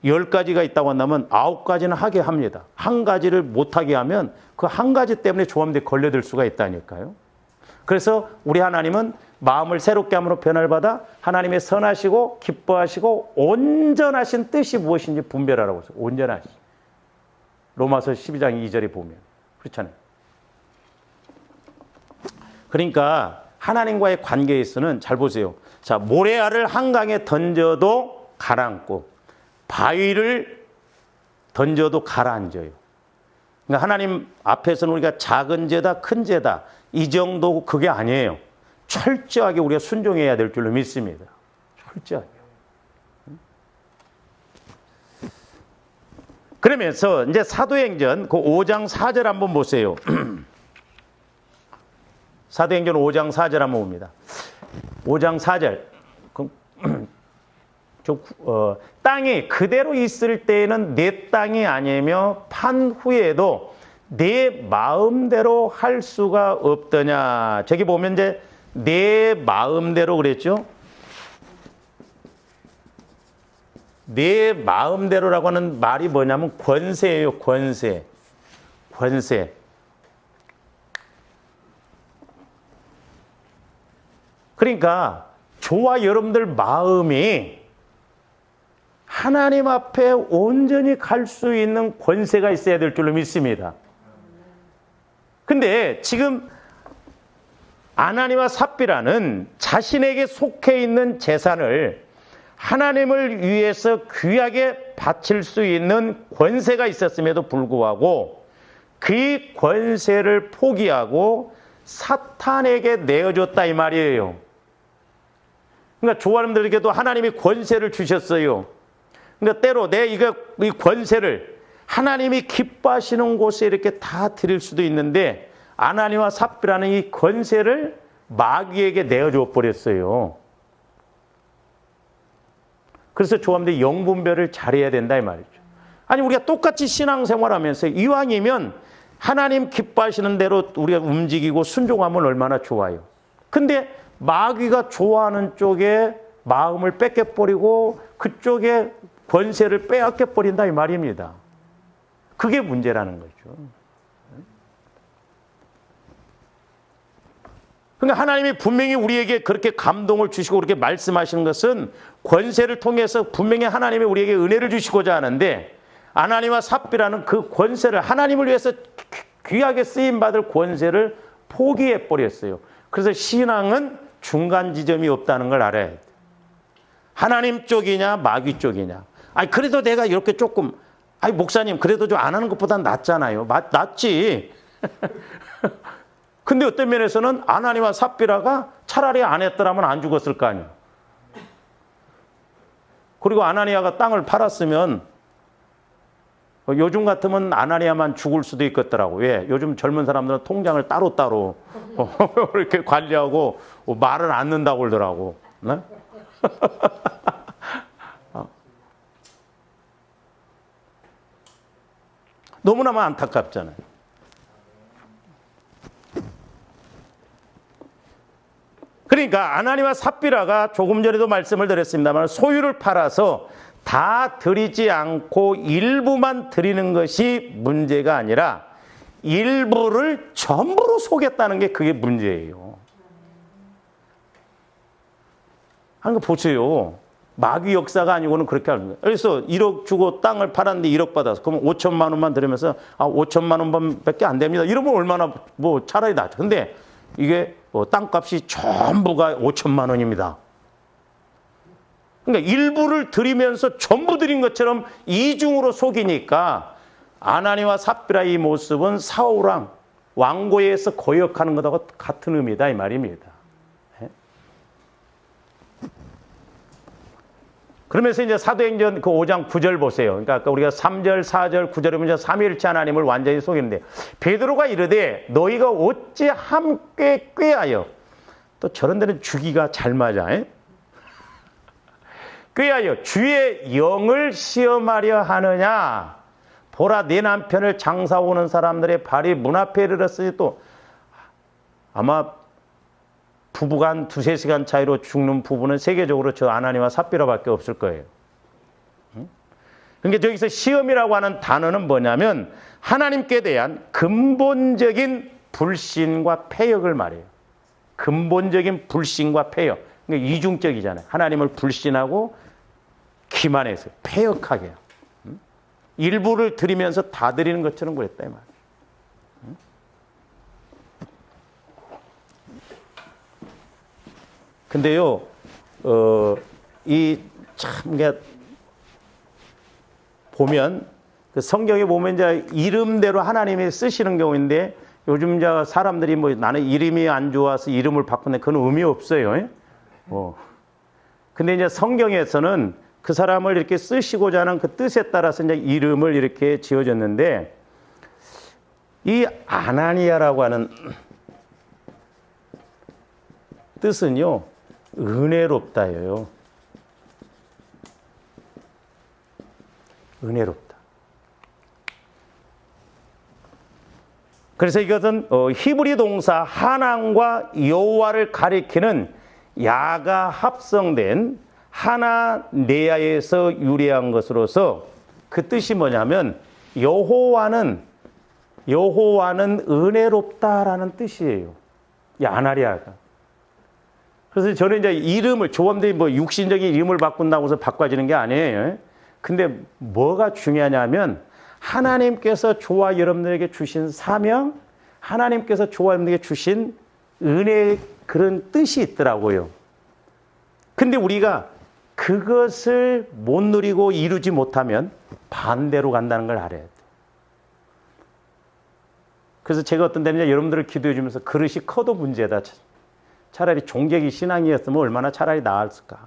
10가지가 있다고 한다면 9가지는 하게 합니다. 한 가지를 못하게 하면 그 한 가지 때문에 조함대 걸려들 수가 있다니까요. 그래서 우리 하나님은 마음을 새롭게 함으로 변화를 받아 하나님의 선하시고 기뻐하시고 온전하신 뜻이 무엇인지 분별하라고 했어요. 온전하시. 로마서 12장 2절에 보면. 그렇잖아요. 그러니까 하나님과의 관계에서는 잘 보세요. 자, 모래알을 한강에 던져도 가라앉고 바위를 던져도 가라앉아요. 그러니까 하나님 앞에서는 우리가 작은 죄다 큰 죄다 이 정도 그게 아니에요. 철저하게 우리가 순종해야 될 줄로 믿습니다. 철저하게. 그러면서 이제 사도행전 그 5장 4절 한번 보세요. 사도행전 5장 4절 한번 봅니다. 5장 4절. 땅이 그대로 있을 때에는 내 땅이 아니며 판 후에도 내 마음대로 할 수가 없더냐. 저기 보면 이제 내 마음대로 그랬죠. 내 마음대로라고 하는 말이 뭐냐면 권세예요. 권세. 권세. 그러니까 저와 여러분들 마음이 하나님 앞에 온전히 갈 수 있는 권세가 있어야 될 줄로 믿습니다. 근데 지금 아나니와 삽비라는 자신에게 속해 있는 재산을 하나님을 위해서 귀하게 바칠 수 있는 권세가 있었음에도 불구하고 그 권세를 포기하고 사탄에게 내어줬다 이 말이에요. 그러니까 조아님들에게도 하나님이 권세를 주셨어요. 그러니까 때로 이 권세를 하나님이 기뻐하시는 곳에 이렇게 다 드릴 수도 있는데 아나니와 삽비라는 이 권세를 마귀에게 내어줘 버렸어요. 그래서 조아님들이 영분별을 잘해야 된다 이 말이죠. 아니 우리가 똑같이 신앙생활하면서 이왕이면 하나님 기뻐하시는 대로 우리가 움직이고 순종하면 얼마나 좋아요. 근데 마귀가 좋아하는 쪽에 마음을 뺏겨버리고 그쪽에 권세를 빼앗겨버린다 이 말입니다. 그게 문제라는 거죠. 그러니까 하나님이 분명히 우리에게 그렇게 감동을 주시고 그렇게 말씀하시는 것은 권세를 통해서 분명히 하나님이 우리에게 은혜를 주시고자 하는데 아나니와 삽비라는 그 권세를 하나님을 위해서 귀하게 쓰임받을 권세를 포기해 버렸어요. 그래서 신앙은 중간 지점이 없다는 걸 알아야 돼요. 하나님 쪽이냐 마귀 쪽이냐. 아니 그래도 내가 이렇게 조금 목사님 그래도 좀 안 하는 것보다 낫잖아요. 낫지. 근데 어떤 면에서는 아나니와 삽비라가 차라리 안 했더라면 안 죽었을 거 아니에요. 그리고 아나니아가 땅을 팔았으면 요즘 같으면 아나니아만 죽을 수도 있겠더라고. 왜? 요즘 젊은 사람들은 통장을 따로따로 이렇게 관리하고 말을 안 넣는다고 그러더라고. 네? 너무나마 안타깝잖아요. 그러니까 아나니와 삽비라가 조금 전에도 말씀을 드렸습니다만 소유를 팔아서 다 드리지 않고 일부만 드리는 것이 문제가 아니라 일부를 전부로 속였다는 게 그게 문제예요. 그러니까 보세요. 마귀 역사가 아니고는 그렇게 하는 거예요. 그래서 1억 주고 땅을 팔았는데 1억 받았어. 그러면 5천만 원만 들으면서 5천만 원밖에 안 됩니다. 이러면 얼마나 차라리 낫죠. 근데 이게 땅값이 전부가 5천만 원입니다. 그러니까 일부를 드리면서 전부 드린 것처럼 이중으로 속이니까 아나니와 삽비라의 모습은 사울왕 왕고에서 거역하는 것하고 같은 의미다 이 말입니다. 그러면서 이제 사도행전 그 5장 9절 보세요. 그러니까 아까 우리가 3절, 4절, 9절이면 이제 삼위일체 하나님을 완전히 속이는데 베드로가 이르되 너희가 어찌 함께 꾀하여 또 저런 데는 주기가 잘 맞아. 꾀하여 주의 영을 시험하려 하느냐. 보라 내 남편을 장사 오는 사람들의 발이 문 앞에 이르렀으니 또 아마 부부가 한 2-3시간 차이로 죽는 부부는 세계적으로 저 아나니와 삽비라밖에 없을 거예요. 그러니까 저기서 시험이라고 하는 단어는 뭐냐면 하나님께 대한 근본적인 불신과 패역을 말해요. 근본적인 불신과 패역. 그러니까 이중적이잖아요. 하나님을 불신하고 기만해서 패역하게. 일부를 드리면서 다 드리는 것처럼 그랬다 이 말이에요. 근데요, 보면, 그 성경에 보면 이제 이름대로 하나님이 쓰시는 경우인데 요즘 이제 사람들이 나는 이름이 안 좋아서 이름을 바꾸네. 그건 의미 없어요. 근데 이제 성경에서는 그 사람을 이렇게 쓰시고자 하는 그 뜻에 따라서 이제 이름을 이렇게 지어졌는데 이 아나니아라고 하는 뜻은요, 은혜롭다예요. 은혜롭다. 그래서 이것은 히브리 동사 하나님과 여호와를 가리키는 야가 합성된 하나네아에서 유래한 것으로서 그 뜻이 뭐냐면 여호와는 은혜롭다라는 뜻이에요. 이 아나니아가. 그래서 저는 이제 이름을 조함들이 육신적인 이름을 바꾼다고 해서 바꿔지는 게 아니에요. 근데 뭐가 중요하냐면 하나님께서 저와 여러분들에게 주신 사명, 하나님께서 저와 여러분들에게 주신 은혜의 그런 뜻이 있더라고요. 근데 우리가 그것을 못 누리고 이루지 못하면 반대로 간다는 걸 알아야 돼. 그래서 제가 어떤 때는 여러분들을 기도해 주면서 그릇이 커도 문제다. 차라리 종객이 신앙이었으면 얼마나 차라리 나았을까.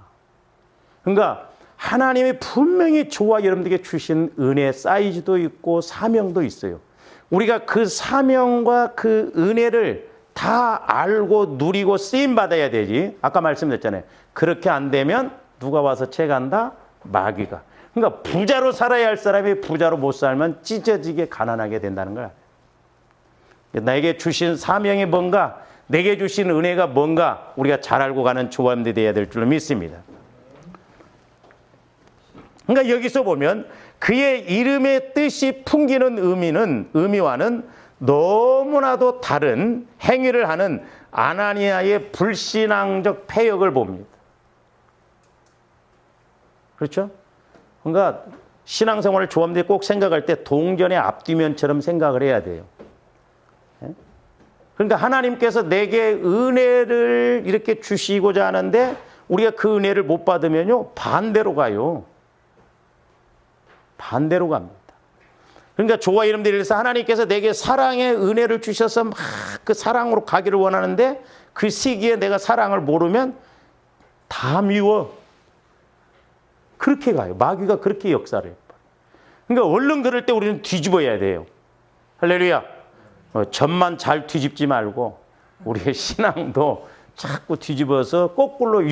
그러니까 하나님이 분명히 저와 여러분들에게 주신 은혜 사이즈도 있고 사명도 있어요. 우리가 그 사명과 그 은혜를 다 알고 누리고 쓰임 받아야 되지. 아까 말씀드렸잖아요. 그렇게 안 되면 누가 와서 채간다? 마귀가. 그러니까 부자로 살아야 할 사람이 부자로 못 살면 찢어지게 가난하게 된다는 거야. 나에게 주신 사명이 뭔가, 내게 주신 은혜가 뭔가 우리가 잘 알고 가는 조함들이 되어야 될 줄로 믿습니다. 그러니까 여기서 보면 그의 이름의 뜻이 풍기는 의미와는 너무나도 다른 행위를 하는 아나니아의 불신앙적 패역을 봅니다. 그렇죠? 그러니까 신앙생활을 조함들이 꼭 생각할 때 동전의 앞뒤면처럼 생각을 해야 돼요. 그러니까 하나님께서 내게 은혜를 이렇게 주시고자 하는데 우리가 그 은혜를 못 받으면요 반대로 가요. 반대로 갑니다. 그러니까 저와 여러분들이 그래서 하나님께서 내게 사랑의 은혜를 주셔서 막 그 사랑으로 가기를 원하는데 그 시기에 내가 사랑을 모르면 다 미워. 그렇게 가요. 마귀가 그렇게 역사를 해요. 그러니까 얼른 그럴 때 우리는 뒤집어야 돼요. 할렐루야. 점만 잘 뒤집지 말고 우리의 신앙도 자꾸 뒤집어서 거꾸로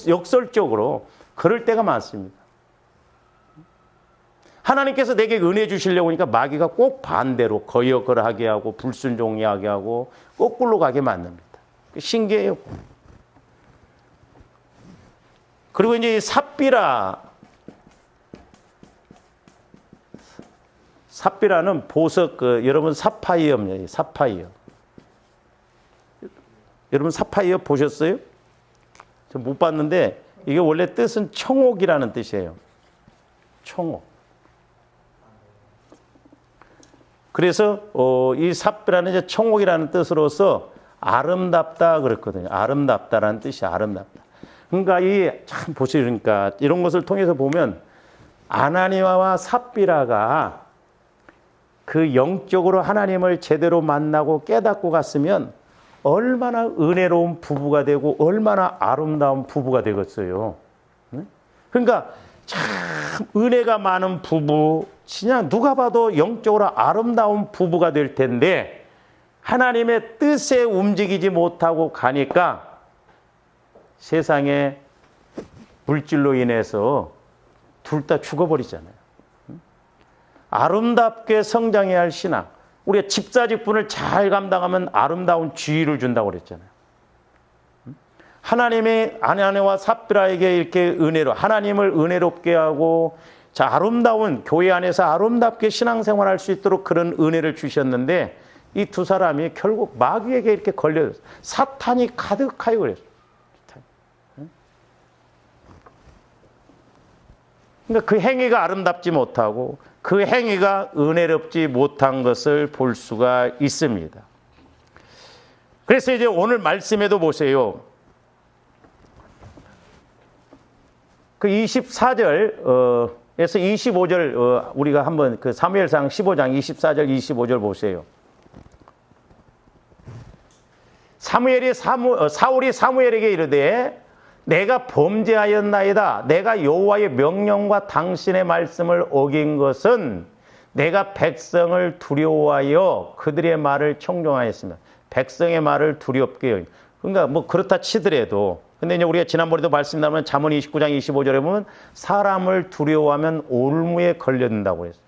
역설적으로 그럴 때가 많습니다. 하나님께서 내게 은혜 주시려고 하니까 마귀가 꼭 반대로 거역을 하게 하고 불순종하게 하고 거꾸로 가게 만듭니다. 신기해요. 그리고 이제 삽비라는 보석, 여러분 사파이어입니다. 사파이어. 여러분 사파이어 보셨어요? 저 못 봤는데 이게 원래 뜻은 청옥이라는 뜻이에요. 청옥. 그래서 이 삽비라는 이제 청옥이라는 뜻으로서 아름답다 그랬거든요. 아름답다라는 뜻이 아름답다. 그러니까 이 참 보시니까 이런 것을 통해서 보면 아나니아와 삽비라가 그 영적으로 하나님을 제대로 만나고 깨닫고 갔으면 얼마나 은혜로운 부부가 되고 얼마나 아름다운 부부가 되겠어요. 그러니까 참 은혜가 많은 부부, 그냥 누가 봐도 영적으로 아름다운 부부가 될 텐데 하나님의 뜻에 움직이지 못하고 가니까 세상에 물질로 인해서 둘 다 죽어버리잖아요. 아름답게 성장해야 할 신앙. 우리가 집사직분을 잘 감당하면 아름다운 지위를 준다고 그랬잖아요. 하나님의 아나니아와 삽비라에게 이렇게 은혜로 하나님을 은혜롭게 하고 자 아름다운 교회 안에서 아름답게 신앙생활할 수 있도록 그런 은혜를 주셨는데 이 두 사람이 결국 마귀에게 이렇게 걸려 사탄이 가득하여 그랬어요. 그러니까 그 행위가 아름답지 못하고 그 행위가 은혜롭지 못한 것을 볼 수가 있습니다. 그래서 이제 오늘 말씀에도 보세요. 그 24절에서 25절 우리가 한번 그 사무엘상 15장 24절 25절 보세요. 사울이 사무엘에게 이르되 내가 범죄하였나이다. 내가 여호와의 명령과 당신의 말씀을 어긴 것은 내가 백성을 두려워하여 그들의 말을 청종하였으며 백성의 말을 두렵게 여기. 그러니까 뭐 그렇다 치더라도 근데 이제 우리가 지난번에도 말씀드리면 잠언 29장 25절에 보면 사람을 두려워하면 올무에 걸려든다고 했어요.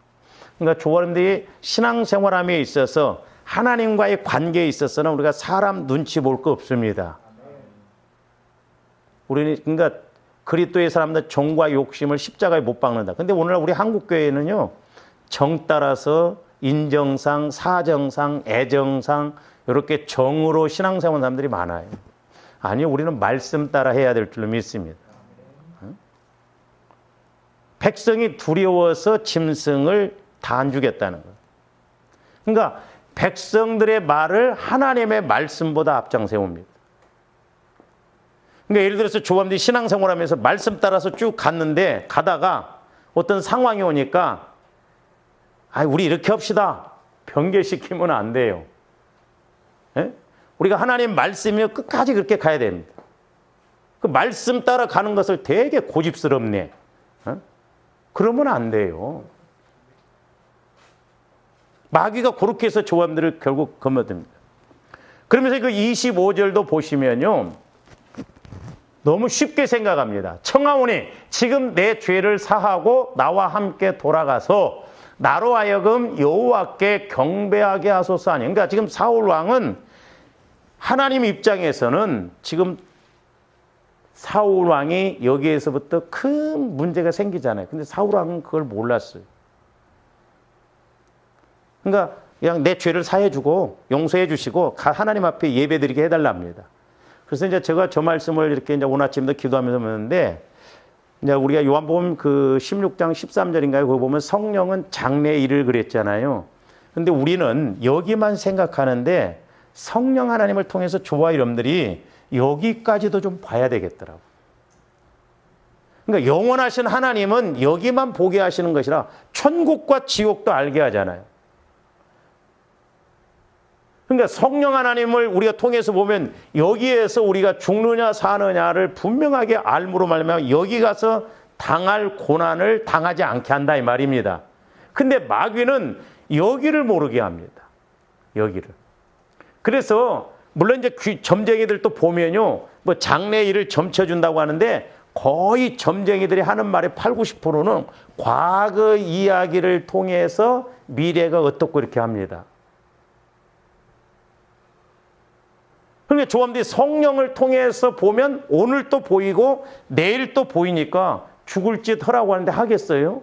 그러니까 조원들이 신앙생활함에 있어서 하나님과의 관계에 있어서는 우리가 사람 눈치 볼 거 없습니다. 우리는 그러니까 그리스도의 사람들 정과 욕심을 십자가에 못 박는다. 근데 오늘날 우리 한국 교회는요. 정 따라서 인정상, 사정상, 애정상 이렇게 정으로 신앙생활 사람들이 많아요. 아니요. 우리는 말씀 따라 해야 될 줄로 믿습니다. 백성이 두려워서 짐승을 다 안 주겠다는 거예요. 그러니까 백성들의 말을 하나님의 말씀보다 앞장 세웁니다. 그러니까 예를 들어서 조합들이 신앙생활하면서 말씀 따라서 쭉 갔는데 가다가 어떤 상황이 오니까 우리 이렇게 합시다. 변개시키면 안 돼요. 예? 우리가 하나님 말씀이면 끝까지 그렇게 가야 됩니다. 그 말씀 따라 가는 것을 되게 고집스럽네. 그러면 안 돼요. 마귀가 그렇게 해서 조함들을 결국 거머듭니다. 그러면서 그 25절도 보시면요. 너무 쉽게 생각합니다. 청하오니 지금 내 죄를 사하고 나와 함께 돌아가서 나로 하여금 여호와께 경배하게 하소서 하니. 그러니까 지금 사울 왕은 하나님 입장에서는 지금 사울 왕이 여기에서부터 큰 문제가 생기잖아요. 근데 사울 왕은 그걸 몰랐어요. 그러니까 그냥 내 죄를 사해 주고 용서해 주시고 하나님 앞에 예배드리게 해달랍니다. 그래서 이제 제가 저 말씀을 이렇게 이제 오늘 아침도 기도하면서 보는데 이제 우리가 요한복음 그 16장 13절인가요? 거기 보면 성령은 장래의 일을 그랬잖아요. 근데 우리는 여기만 생각하는데 성령 하나님을 통해서 저와 여러분들이 여기까지도 좀 봐야 되겠더라고요. 그러니까 영원하신 하나님은 여기만 보게 하시는 것이라 천국과 지옥도 알게 하잖아요. 그러니까 성령 하나님을 우리가 통해서 보면 여기에서 우리가 죽느냐 사느냐를 분명하게 알므로 말하면 여기 가서 당할 고난을 당하지 않게 한다 이 말입니다. 근데 마귀는 여기를 모르게 합니다. 여기를. 그래서 물론 이제 점쟁이들 또 보면요. 뭐 장래 일을 점쳐준다고 하는데 거의 점쟁이들이 하는 말의 80, 90%는 과거 이야기를 통해서 미래가 어떻고 이렇게 합니다. 그러니까 조함들이 성령을 통해서 보면 오늘 또 보이고 내일 또 보이니까 죽을 짓 하라고 하는데 하겠어요?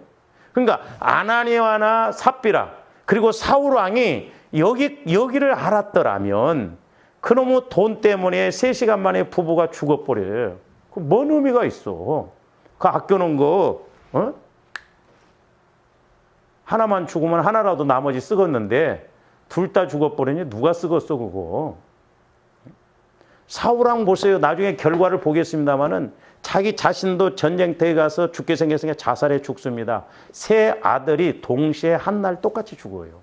그러니까 아나니아나 삽비라 그리고 사울 왕이 여기를 알았더라면 그놈의 돈 때문에 3시간 만에 부부가 죽어버려요. 그 뭔 의미가 있어? 그 아껴놓은 거 하나만 죽으면 하나라도 나머지 쓰겄는데 둘 다 죽어버리니 누가 쓰겄어 그거? 사울왕 보세요. 나중에 결과를 보겠습니다마는 자기 자신도 전쟁터에 가서 죽게 생겼으니까 자살해 죽습니다. 3 아들이 동시에 한 날 똑같이 죽어요.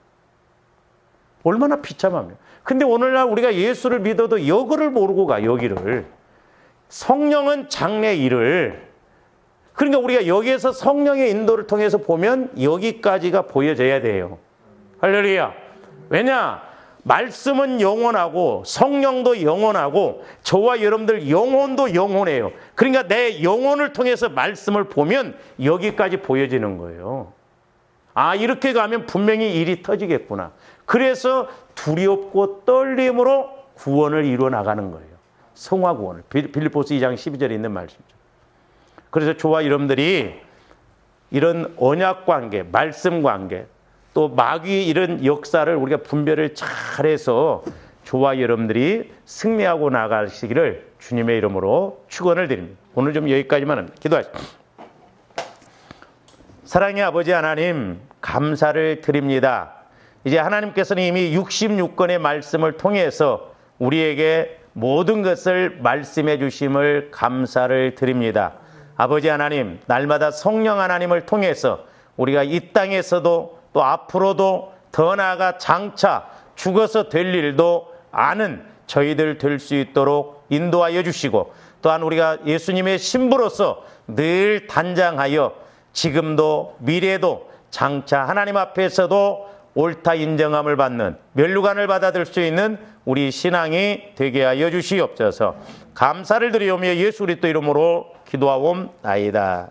얼마나 비참하며. 근데 오늘날 우리가 예수를 믿어도 여기를 모르고 가, 여기를. 성령은 장래 일을. 그러니까 우리가 여기에서 성령의 인도를 통해서 보면 여기까지가 보여져야 돼요. 할렐루야. 왜냐? 말씀은 영원하고 성령도 영원하고 저와 여러분들 영혼도 영원해요. 그러니까 내 영혼을 통해서 말씀을 보면 여기까지 보여지는 거예요. 이렇게 가면 분명히 일이 터지겠구나. 그래서 두렵고 떨림으로 구원을 이루어 나가는 거예요. 성화 구원을. 빌립보서 2장 12절에 있는 말씀이죠. 그래서 저와 여러분들이 이런 언약 관계, 말씀 관계, 또 마귀의 이런 역사를 우리가 분별을 잘해서 저와 여러분들이 승리하고 나가시기를 주님의 이름으로 축원을 드립니다. 오늘 좀 여기까지만 기도하시죠. 사랑의 아버지 하나님 감사를 드립니다. 이제 하나님께서는 이미 66권의 말씀을 통해서 우리에게 모든 것을 말씀해 주심을 감사를 드립니다. 아버지 하나님 날마다 성령 하나님을 통해서 우리가 이 땅에서도 또 앞으로도 더 나아가 장차 죽어서 될 일도 아는 저희들 될 수 있도록 인도하여 주시고 또한 우리가 예수님의 신부로서 늘 단장하여 지금도 미래도 장차 하나님 앞에서도 옳다 인정함을 받는 면류관을 받아들 수 있는 우리 신앙이 되게 하여 주시옵소서. 감사를 드리오며 예수 그리스도 이름으로 기도하옵나이다.